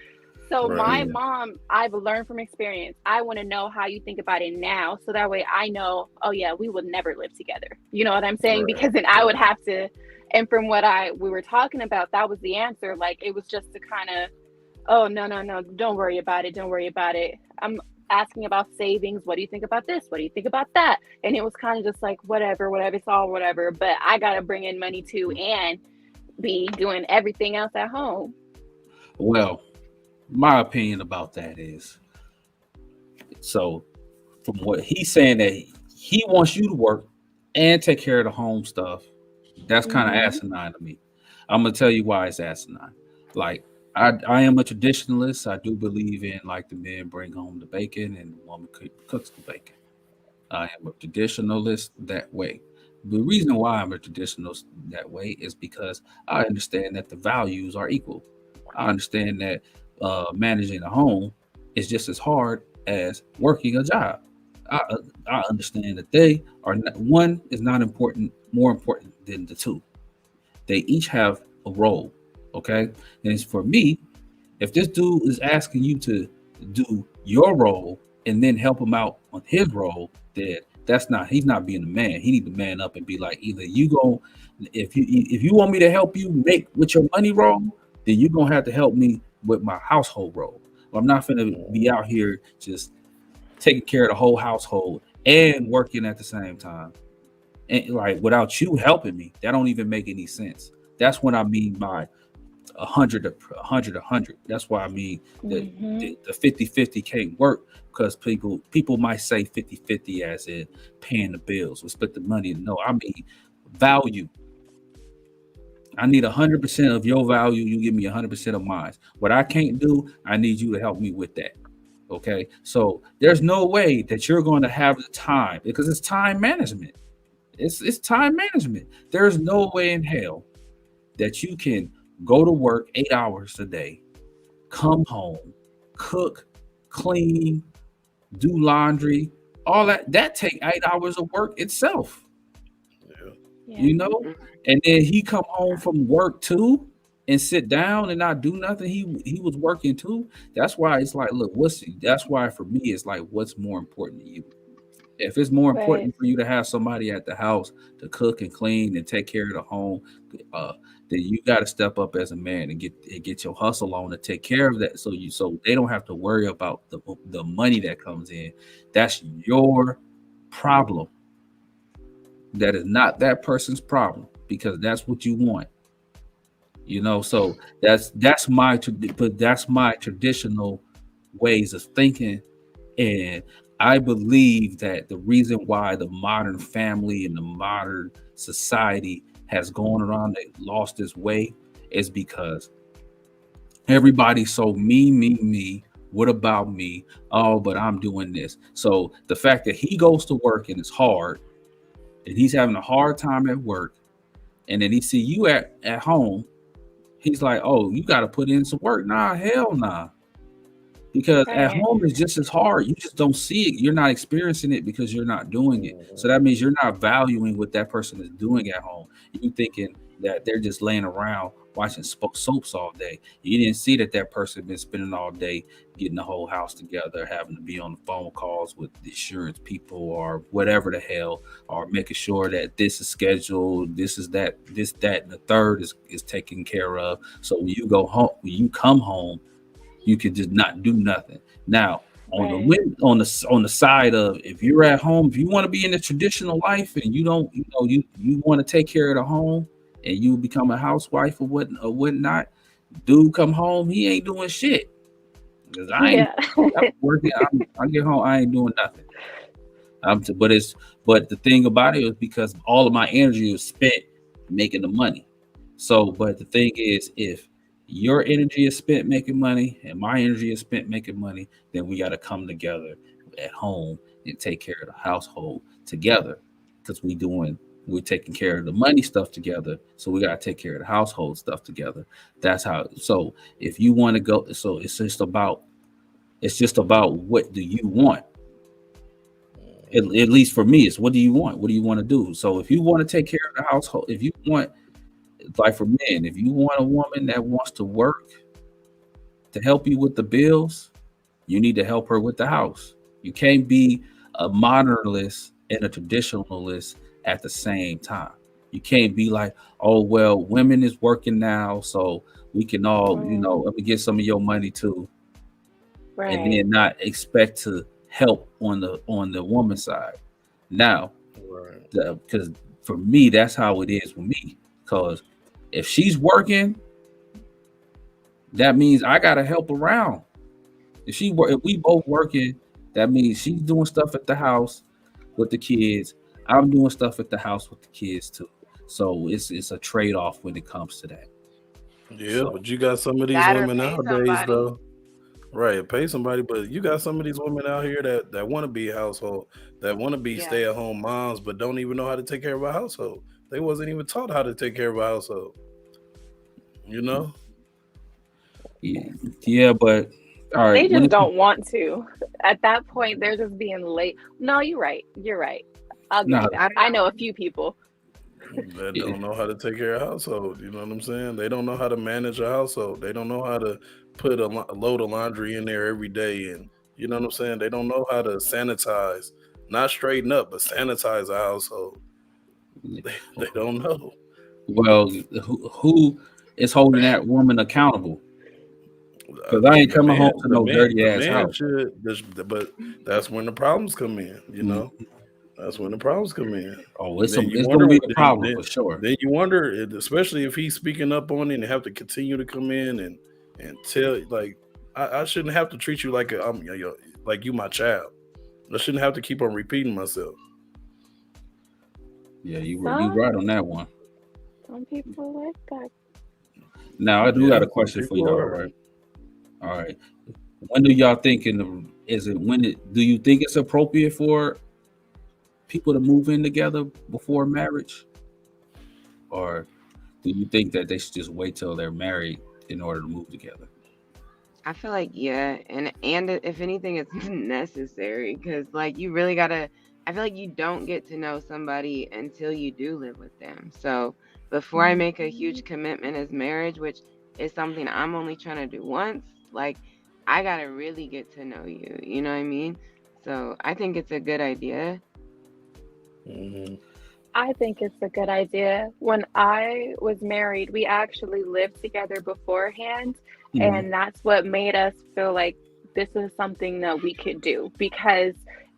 So my Right. mom, I've learned from experience. I want to know how you think about it now, so that way I know, oh yeah, we would never live together. You know what I'm saying? Right. Because then I would Right. have to, and from what we were talking about, that was the answer. Like it was just to kind of, oh no, no, no, don't worry about it. Don't worry about it. I'm asking about savings. What do you think about this? What do you think about that? And it was kind of just like whatever, whatever, it's all whatever. But I gotta bring in money too and be doing everything else at home. Well, my opinion about that is, so from what he's saying, that he wants you to work and take care of the home stuff. That's kind of Mm-hmm. asinine to me. I'm gonna tell you why it's asinine. Like I am a traditionalist. I do believe in like the men bring home the bacon and the woman cooks the bacon. I am a traditionalist that way. The reason why I'm a traditionalist that way is because I understand that the values are equal. I understand that managing a home is just as hard as working a job. I, I understand that they are not, one is not important, more important than the two. They each have a role. Okay. And it's for me, if this dude is asking you to do your role and then help him out on his role, then that's not he's not being a man. He need to man up and be like, either you go if you want me to help you make with your money role, then you're gonna have to help me with my household role. I'm not gonna be out here just taking care of the whole household and working at the same time. And like without you helping me, that don't even make any sense. That's what I mean by 100. That's why I mean that Mm-hmm. the 50-50 can't work, because people might say 50-50 as in paying the bills or split the money. No, I mean value. I need 100% of your value. You give me 100% of mine. What I can't do, I need you to help me with that. Okay. So there's no way that you're going to have the time, because it's time management. It's time management. There's no way in hell that you can go to work 8 hours a day, come home, cook, clean, do laundry, all that take 8 hours of work itself, Yeah. Yeah. you know? And then he come home from work too and sit down and not do nothing. He was working too. That's why it's like, look, that's why for me it's like, what's more important to you? If it's more But important for you to have somebody at the house to cook and clean and take care of the home, uh, then you got to step up as a man and get your hustle on to take care of that. So they don't have to worry about the money that comes in. That's your problem. That is not that person's problem, because that's what you want. So but that's my traditional ways of thinking. And I believe that the reason why the modern family and the modern society has gone around and lost its way is because everybody's so me, me, me. What about me? Oh, but I'm doing this. So the fact that he goes to work and it's hard, and he's having a hard time at work, and then he see you at home, he's like, oh, you got to put in some work. Nah, hell nah. Because at right. home is just as hard. You just don't see it. You're not experiencing it because you're not doing it. So Mhm. that means you're not valuing what that person is doing at home. You thinking that they're just laying around watching soaps all day. You didn't see that that person been spending all day getting the whole house together, having to be on the phone calls with the insurance people or whatever the hell, or making sure that this is scheduled, this is that, this, that, and the third is taken care of. So when you come home, you could just not do nothing. Now, Right. on the side of, if you're at home, if you want to be in the traditional life and you don't, you want to take care of the home and you become a housewife or whatnot, dude come home, he ain't doing shit. Because Yeah. I'm working, I get home, I ain't doing nothing. But the thing about it is, because all of my energy is spent making the money. So, but the thing is, if your energy is spent making money and my energy is spent making money, then we got to come together at home and take care of the household together, because we're taking care of the money stuff together. So we got to take care of the household stuff together. That's how. So if you want to go, so it's just about what do you want. At least for me, it's what do you want? What do you want to do? So if you want to take care of the household, if you want, like for men, if you want a woman that wants to work to help you with the bills, you need to help her with the house. You can't be a modernist and a traditionalist at the same time. You can't be like, oh well, women is working now, so we can all, let me get some of your money too, and Right. then not expect to help on the woman side. Now, Right. because for me, that's how it is with me. Because if she's working, that means I gotta help around. If we both working, that means she's doing stuff at the house with the kids. I'm doing stuff at the house with the kids too. So it's a trade off when it comes to that. Yeah, So but you got some of these That or women pay nowadays, somebody. though. Right, pay somebody, but you got some of these women out here that want to be household, that want to be Yeah. stay at home moms, but don't even know how to take care of a household. They wasn't even taught how to take care of a household. You know? yeah, but all right, They when just it don't want to. At that point, they're just being late. No, you're right. You're right. I'll give nah, you I that. don't I know. know a few people. That yeah, don't know how to take care of a household. You know what I'm saying? They don't know how to manage a household. They don't know how to put a load of laundry in there every day, and you know what I'm saying? They don't know how to sanitize, not straighten up, but sanitize a household. They don't know. well, who is holding that woman accountable? I Because I ain't mean, coming home to no dirty the ass man house. should. But that's when the problems come in. You Mm. know, that's when the problems come in. Oh, And then you it's gonna wonder be what. a problem for sure. Then you wonder, especially if he's speaking up on it and have to continue to come in and tell like I shouldn't have to treat you like like you my child. I shouldn't have to keep on repeating myself. Yeah, you Some right on that one. some people like that. Now I do Yeah, got a some question for people y'all, are. right? All right. When do y'all think is it when it do you think it's appropriate for people to move in together before marriage? Or do you think that they should just wait till they're married in order to move together? I feel like yeah, and if anything, it's necessary because like you really gotta. I feel like you don't get to know somebody until you do live with them. So before I make a huge commitment as marriage, which is something I'm only trying to do once, like I gotta really get to know you. You know what I mean? So I think it's a good idea. Mhm. I think it's a good idea. When I was married, we actually lived together beforehand, Mhm. and that's what made us feel like this is something that we could do because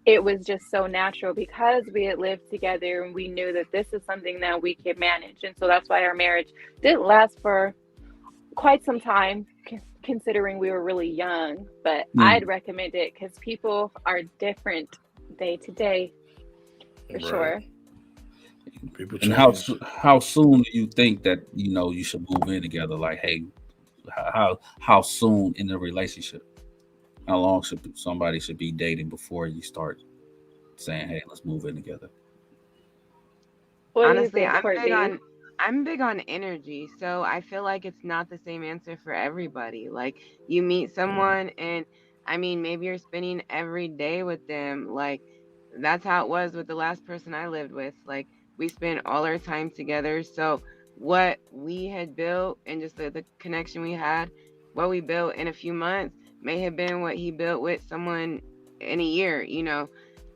it was just so natural because we had lived together and we knew that this is something that we could manage. And so that's why our marriage didn't last for quite some time considering we were really young, but I'd Mm. recommend it because people are different day to day for Right. sure. People And change. how soon do you think that you should move in together? Like, hey, how soon in the relationship? How long should somebody should be dating before you start saying, hey, let's move in together? What do you Honestly, think, Courtney? I'm big on energy, so I feel like it's not the same answer for everybody. Like you meet someone and I mean maybe you're spending every day with them. Like that's how it was with the last person I lived with. Like we spent all our time together. So what we had built and just the connection we had, what we built in a few months may have been what he built with someone in a year,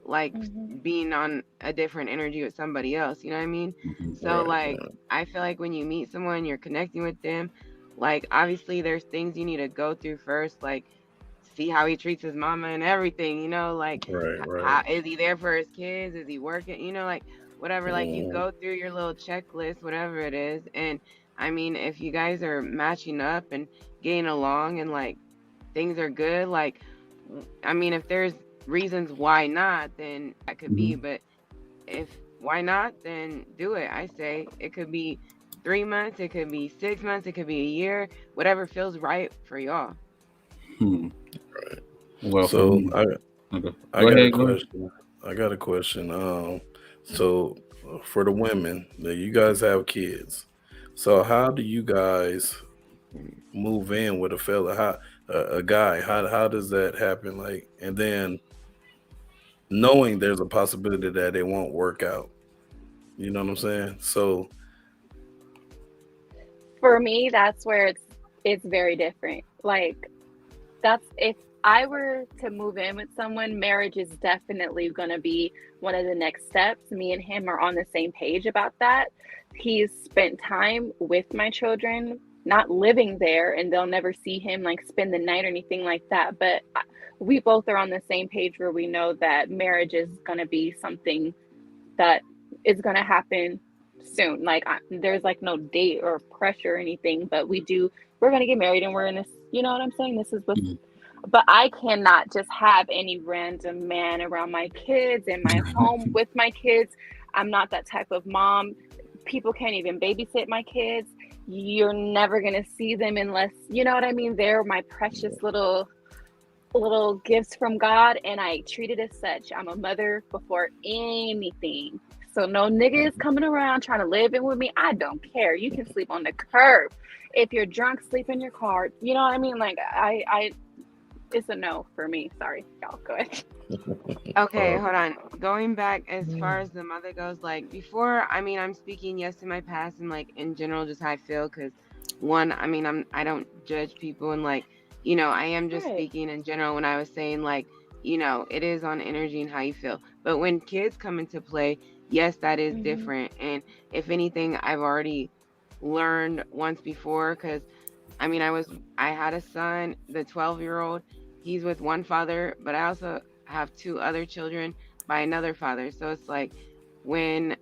like Mhm. being on a different energy with somebody else, you know what I mean? Hmm. So Right. like I feel like when you meet someone, you're connecting with them. Like obviously there's things you need to go through first, like see how he treats his mama and everything, like Right. how Right. is he there for his kids? Is he working? Like whatever, like you Mhm. go through your little checklist, whatever it is. And I mean, if you guys are matching up and getting along and like things are good, like I mean, if there's reasons why not, then that could be. Hmm. But if why not, then do it. I say it could be 3 months, it could be 6 months, it could be a year, whatever feels right for y'all. Hmm. Well, for So me, okay. I Go got a ahead, go ahead. question. I got a question. So for the women, that you guys have kids. So how do you guys move in with a fella? How a guy? How does that happen? Like, and then knowing there's a possibility that it won't work out. You know what I'm saying? So For me, that's where it's very different. Like that's if I were to move in with someone, marriage is definitely going to be one of the next steps. Me and him are on the same page about that. He's spent time with my children, not living there, and they'll never see him like spend the night or anything like that. But we both are on the same page where we know that marriage is going to be something that is going to happen soon. Like there's like no date or pressure or anything, but we're going to get married and we're in this, you know what I'm saying? This is what, but I cannot just have any random man around my kids in my home with my kids. I'm not that type of mom. People can't even babysit my kids. You're never going to see them unless, you know what I mean? They're my precious little gifts from God, and I treat it as such. I'm a mother before anything. So no nigga is coming around trying to live in with me. I don't care. You can sleep on the curb. If you're drunk, sleep in your car. You know what I mean? Like I it's a no for me. Sorry, y'all. Go ahead. Okay, hold on. Going back as far as the mother goes, like before, I mean, I'm speaking yes to my past and like in general, just how I feel. Because one, I mean, I don't judge people, and like, you know, I am just speaking in general when I was saying like, you know, it is on energy and how you feel. But when kids come into play, yes, that is different. And if anything, I've already learned once before, because I mean, I had a son, the 12-year-old. He's with one father, but I also have two other children by another father. So it's like when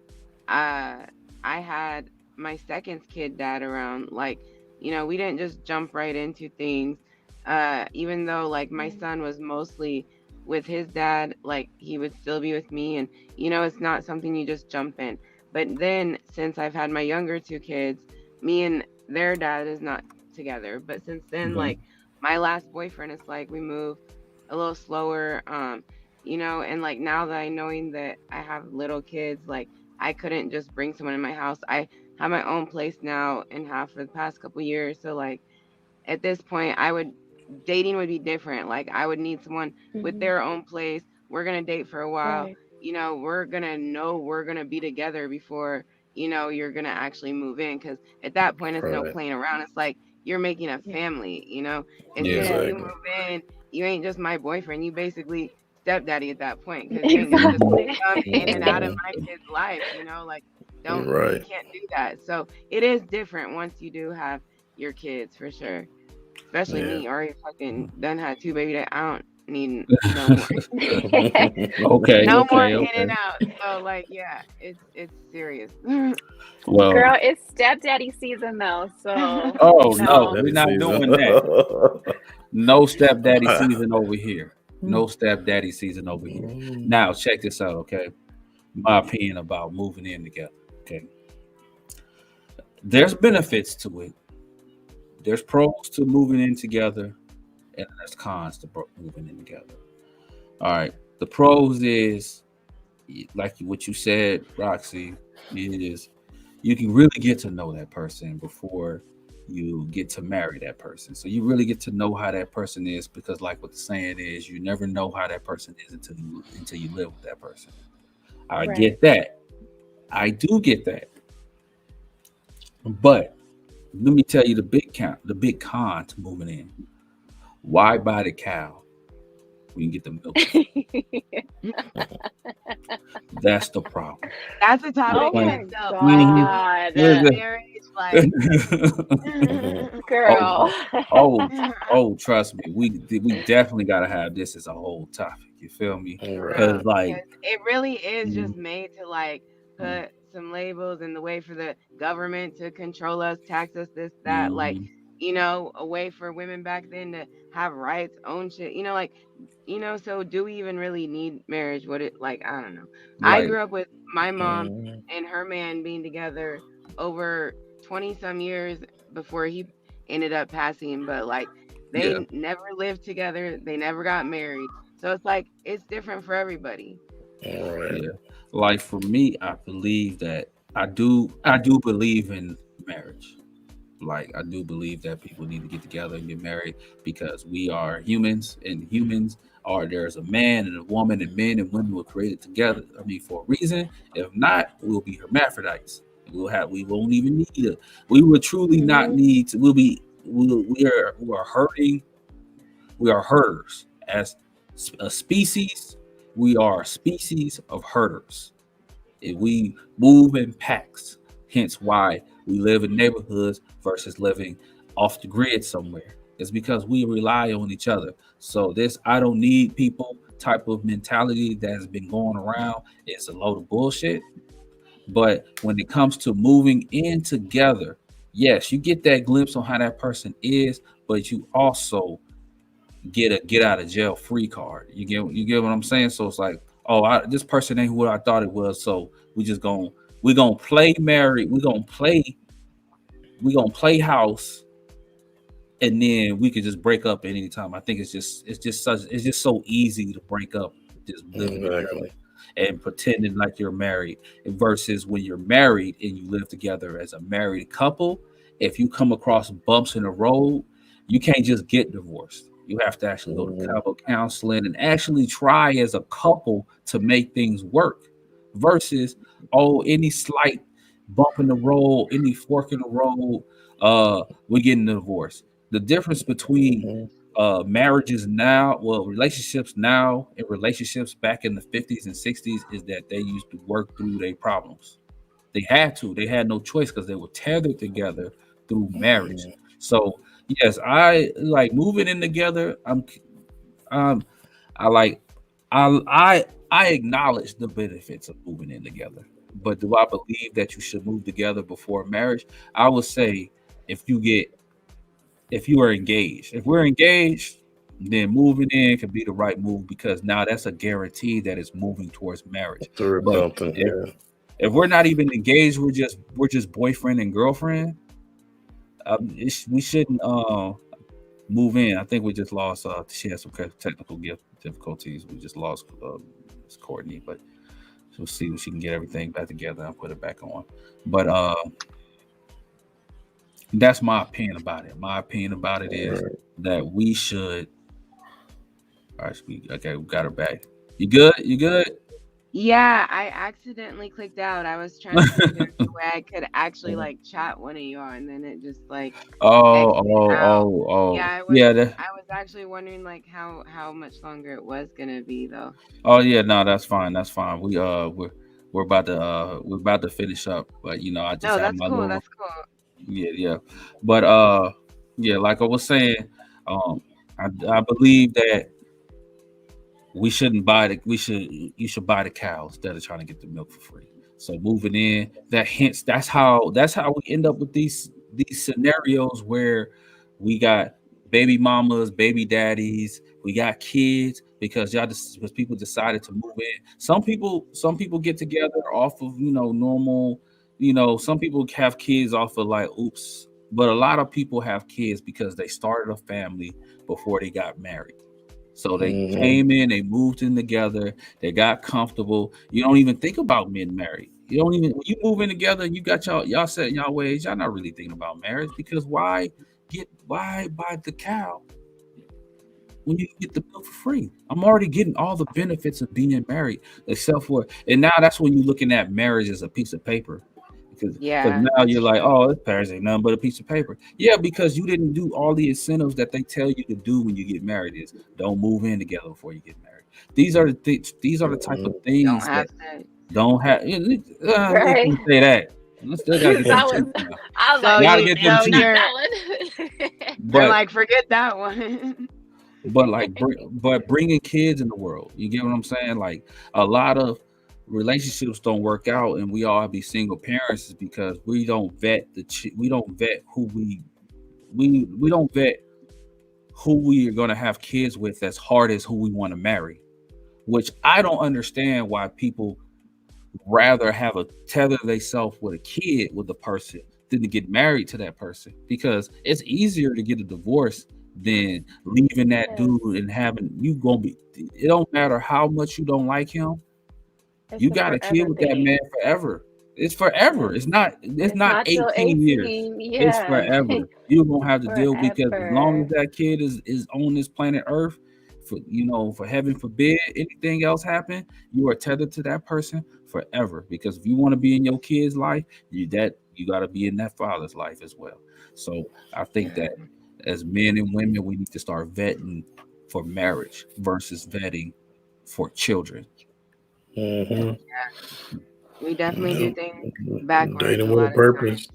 I had my second kid dad around, like, you know, we didn't just jump right into things. Even though like my son was mostly with his dad, like he would still be with me, and you know, it's not something you just jump in. But then since I've had my younger two kids, me and their dad is not together. But since then, like my last boyfriend, is like we moved a little slower, you know, and like now that I knowing that I have little kids, like I couldn't just bring someone in my house. I have my own place now and have for the past couple years. So like at this point, dating would be different. Like I would need someone with their own place. We're gonna date for a while. Right. You know, we're gonna be together before, you know, you're gonna actually move in. Because at that point, it's no playing around. It's like you're making a family. You know, as soon as you move in, you ain't just my boyfriend. You basically stepdaddy at that point, because you ain't gonna just come in and out of my kid's life. You know, like you can't do that. So it is different once you do have your kids, for sure. Especially me, already fucking done had two baby that I don't need no more. No more in and out. So like, yeah, it's serious. Well, girl, it's stepdaddy season though, so no, we're not doing that. No stepdaddy season over here. No stepdaddy season over here. Now check this out, okay? My opinion about moving in together. Okay. There's benefits to it. There's pros to moving in together, and there's cons to moving in together. All right. The pros is, like what you said, Roxy, is you can really get to know that person before you get to marry that person. So you really get to know how that person is, because like what the saying is, you never know how that person is until you live with that person. I get that. I do get that. But let me tell you the big con to moving in. Why buy the cow when you get the milk? That's the problem. That's a topic in itself. Like, girl. Trust me, we definitely gotta have this as a whole topic. You feel me? Because like it really is just made to like put some labels in the way for the government to control us, tax us, this, that, like, you know, a way for women back then to have rights, own shit, you know, like, you know, so do we even really need marriage? What it like, I don't know. Right. I grew up with my mom and her man being together over 20 some years before he ended up passing, but like they never lived together, they never got married. So it's like it's different for everybody. Yeah. Like for me, I believe that I do believe in marriage. Like I do believe that people need to get together and get married, because we are humans, and humans are, there's a man and a woman, and men and women were created together. I mean, for a reason. If not, we'll be hermaphrodites. We won't even need it. We will truly not need to. We are hurting We are herders. As a species, we are a species of herders. If we move in packs, hence why we live in neighborhoods versus living off the grid somewhere. It's because we rely on each other. So this "I don't need people" type of mentality that has been going around is a load of bullshit. But when it comes to moving in together, yes, you get that glimpse on how that person is, but you also get a get out of jail free card. You get what I'm saying? So it's like, oh, this person ain't who I thought it was. So we gonna play married. We gonna play house, and then we could just break up at any time. I think it's just so easy to break up just living together Exactly. and pretending like you're married versus when you're married and you live together as a married couple. If you come across bumps in the road, you can't just get divorced. You have to actually go to Mhm. couple counseling and actually try as a couple to make things work versus, oh, any slight bump in the road, any fork in the road, we're getting a divorce. The difference between Mhm. marriages now, well, relationships now and relationships back in the 50s and 60s is that they used to work through their problems. They had to. They had no choice because they were tethered together through marriage. Mhm. So yes, I like moving in together. Um, I like, I acknowledge the benefits of moving in together. But do I believe that you should move together before marriage? I would say if you get if you are engaged. If we're engaged, then moving in can be the right move because now that's a guarantee that it's moving towards marriage. Towards But something, if yeah. if we're not even engaged, we're just boyfriend and girlfriend. We shouldn't move in. I think we just lost. She had some technical difficulties. We just lost Miss Courtney, but we'll see if she can get everything back together and put it back on. But that's my opinion about it. My opinion about it is Right. that we should. All right, okay, we got her back. You good? You good? Yeah, I accidentally clicked out. I was trying to see if there's a way I could actually like chat one of y'all, and then it just like Oh, exited oh, out. oh, Yeah, oh. I was Yeah. I was actually wondering like how much longer it was gonna be though. Oh, yeah. No, that's fine. That's fine. We're about to finish up, but I just No, have that's my cool. little. That's cool. Yeah, yeah. But yeah, like I was saying, um, I believe that we shouldn't buy the we should you should buy the cow instead of trying to get the milk for free. So moving in, that's how we end up with these scenarios where we got baby mamas, baby daddies, we got kids because because people decided to move in. Some people get together off of normal, some people have kids off of like oops, but a lot of people have kids because they started a family before they got married. So they Mhm. came in, they moved in together, they got comfortable. You don't even think about getting married. You don't even when you move in together, you got y'all set in y'all ways. Y'all not really thinking about marriage because why buy the cow when you can get the milk for free? I'm already getting all the benefits of being married, except for and now that's when you're looking at marriage as a piece of paper. Because Yeah, now that's you're like, true. oh, this marriage ain't nothing but a piece of paper. Yeah, because you didn't do all the incentives that they tell you to do when you get married. Is don't move in together before you get married. These are the type of Mhm. Don't things that have sex. don't have. We Right. can say that. We still gotta get them That was, cheeks now. I was So like, Gotta oh you get them so damn, not cheeks. you're that one. you're But like forget that one. but bringing kids in the world, you get what I'm saying? Like a lot of relationships don't work out, and we all be single parents is because we don't vet we don't vet who we are going to have kids with as hard as who we want to marry. Which I don't understand why people rather have a tether themselves with a kid with a person than to get married to that person because it's easier to get a divorce than leaving that Yes, dude and having you gonna be it don't matter how much you don't like him, it's you a got a kid forever with that man thing. forever. It's forever. Yes, It's it's not not till 18 years. 18. It's Yeah, forever. You're gonna have to deal because as long as forever. that kid is on this planet Earth, for heaven forbid anything else happen, you are tethered to that person forever. Because if you want to be in your kid's life, you gotta be in that father's life as well. So I think that Yeah. as men and women, we need to start vetting for marriage versus vetting for children. Mm-hmm. We definitely do Yeah. things backwards Dating a with a lot of times. purpose.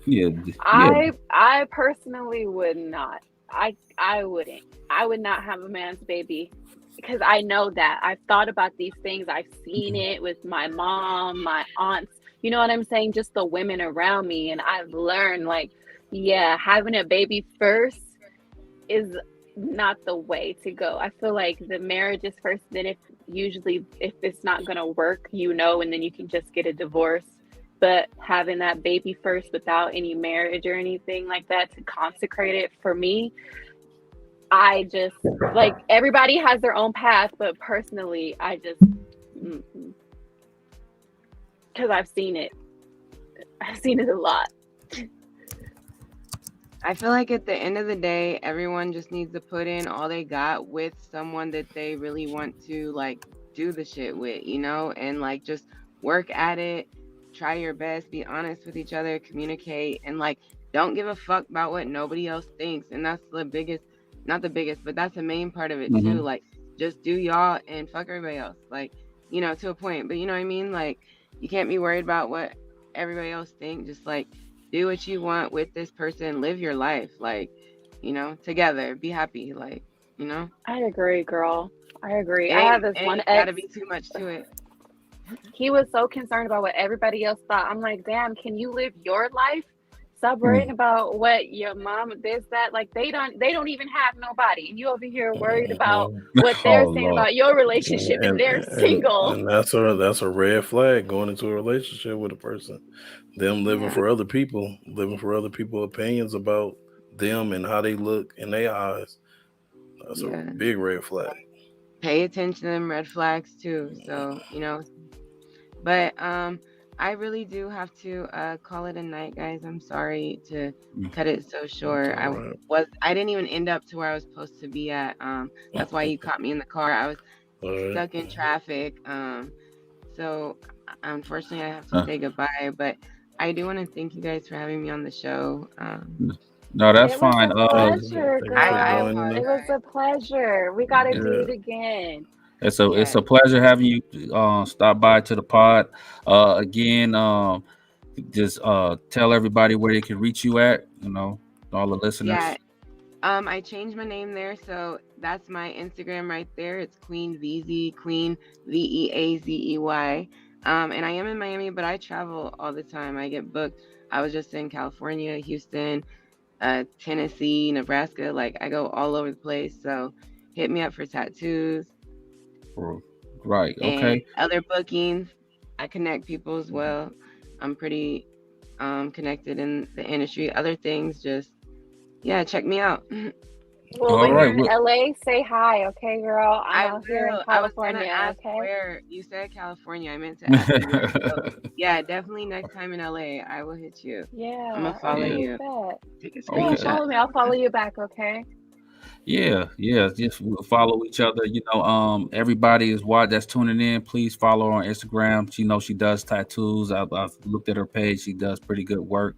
Yeah, yeah. I personally would not. I wouldn't. I would not have a man's baby because I know that. I've thought about these things. I've seen it with my mom, my aunts. You know what I'm saying? Just the women around me, and I've learned like, yeah, having a baby first is not the way to go. I feel like the marriage is first, then if it's not gonna work, and then you can just get a divorce. But having that baby first without any marriage or anything like that to consecrate it for me, I just like everybody has their own path, but personally, I just because I've seen it. I've seen it a lot. I feel like at the end of the day, everyone just needs to put in all they got with someone that they really want to like do the shit with, and like just work at it, try your best, be honest with each other, communicate, and like don't give a fuck about what nobody else thinks. And that's the biggest, not the biggest, but that's the main part of it too. Like just do y'all and fuck everybody else. Like, to a point. But you know what I mean? Like you can't be worried about what everybody else thinks. Just like do what you want with this person, live your life, like, together, be happy, like, I agree, girl. I agree. I have ain't, this one ain't ex. gotta be too much to it. He was so concerned about what everybody else thought. I'm like, damn, can you live your life? Stop worrying about what your mom this, that. Like they don't even have nobody. And you over here worried about what Oh they're saying Lord. about your relationship and they're single. And that's a red flag going into a relationship with a person. Them living for other people, living for other people's opinions about them and how they look in their eyes. That's a big red flag. Pay attention to them red flags too. So, but I really do have to call it a night, guys. I'm sorry to cut it so short. I didn't even end up to where I was supposed to be at. That's why you caught me in the car. I was stuck in traffic. So unfortunately I have to say goodbye, but I do want to thank you guys for having me on the show. No, that's It was fine. a pleasure, girl. It was a pleasure. We gotta do it again. It's a pleasure having you stop by to the pod. Again, just tell everybody where they can reach you at, all the listeners. Yeah. I changed my name there, so that's my Instagram right there. It's Queen VZ, Queen VEAZEY. And I am in Miami, but I travel all the time. I get booked. I was just in California, Houston, Tennessee, Nebraska. Like I go all over the place. So hit me up for tattoos. Right. Okay. And other bookings. I connect people as well. I'm pretty connected in the industry. Other things, just check me out. Well, when you're in LA, say hi, okay, girl? I'm out here in California. I was gonna ask where you said California. I meant to ask you where. So, yeah, definitely next time in LA, I will hit you. Yeah, I'm gonna follow you. Take a screenshot. Follow me. I'll follow you back, okay? Yeah. Just follow each other. Everybody that's tuning in. Please follow her on Instagram. She does tattoos. I've looked at her page. She does pretty good work.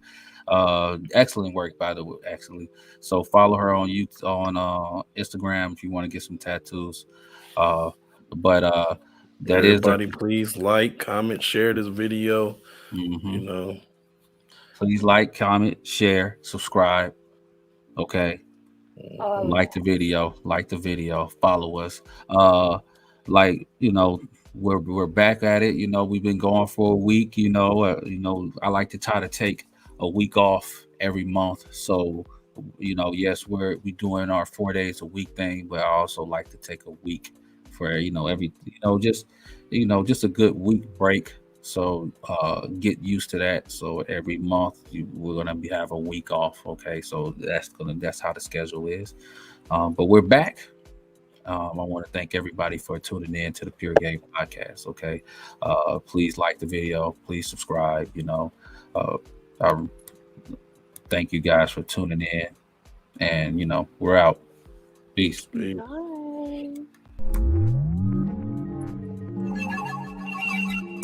Excellent work, by the way. Actually, so follow her on Instagram if you want to get some tattoos. But that everybody, please like, comment, share this video. Please like, comment, share, subscribe. Okay. Like the video, follow us. We're back at it. We've been going for a week. I like to try to take a week off every month. So, yes, we doing our 4 days a week thing, but I also like to take a week for just a good week break. So get used to that. So every month we're gonna have a week off. Okay, so that's how the schedule is. But we're back. I want to thank everybody for tuning in to the Pure Game Podcast. Okay, please like the video. Please subscribe. Thank you guys for tuning in, and we're out. Peace. Bye.